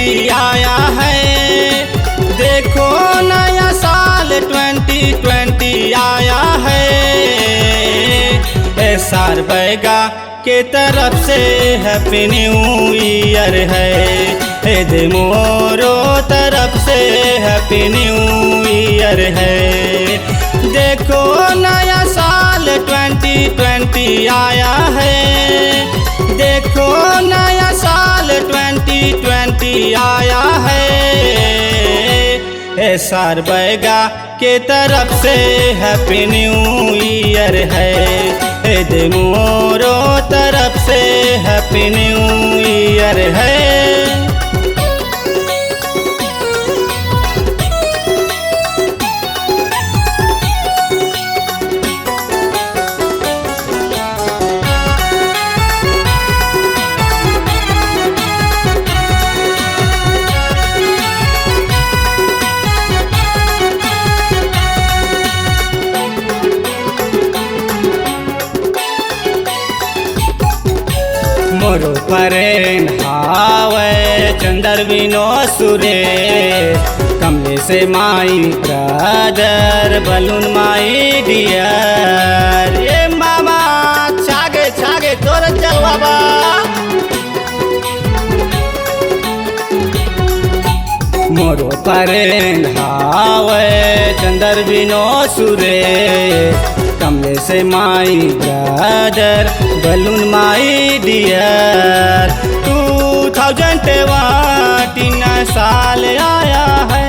2020 आया है। देखो नया साल 2020 आया है। SR बैगा के तरफ से हैप्पी न्यू ईयर है। दे मोरो तरफ से हैप्पी न्यू ईयर है। देखो नया साल 2020 आया है। देखो नया साल 2020 आया है। SR बैगा के तरफ से हैप्पी न्यू ईयर है। दे मोरो तरफ से हैप्पी न्यू ईयर है। मोरो परेन हावे चंदर बिनो सुरेश। कमले से my brother balloon my dear. ये मामा छागे छागे तोर चल बाबा। मोरो परेन हावे चंदर बिनो सुरेश। कमले से my brother balloon my dear. 2021 साल आया है।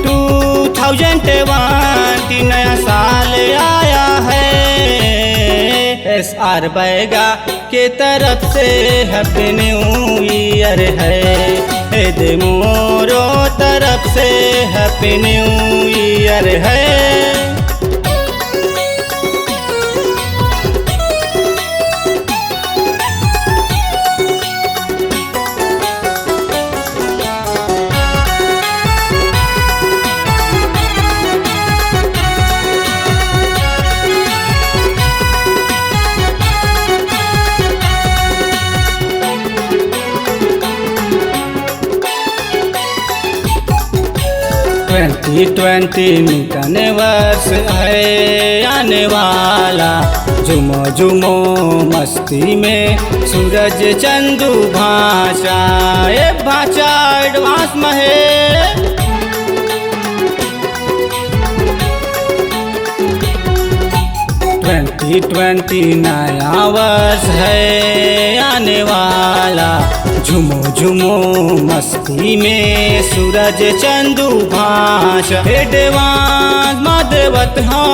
2021 नया साल आया है। SR बैगा के तरफ से हैप्पी न्यू ईयर है। दे मोरो तरफ से हैप्पी न्यू ईयर है। नूतन वर्ष है आने वाला। झूमो झूमो मस्ती में सूरज चंदू भाषा। ये भाषा एडवांस में है। 2020 नया वर्ष है आने वाला। झूमो झूमो मस्ती में सूरज चंदू भाषा। एडवांस मदवत हो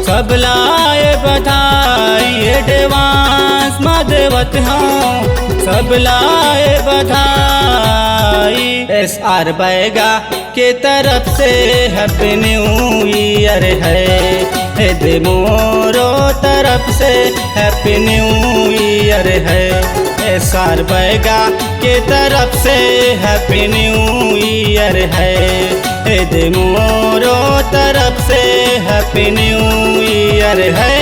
सब लाए बधाई। एडवांस मदवत हो सब लाए बधाई। SR बैगा के तरफ से हैप्पी न्यू ईयर है। दे मोरो तरफ से हैप्पी न्यू ईयर है। SR बैगा के तरफ से हैप्पी न्यू ईयर है। दे मोरो तरफ से हैप्पी न्यू ईयर है।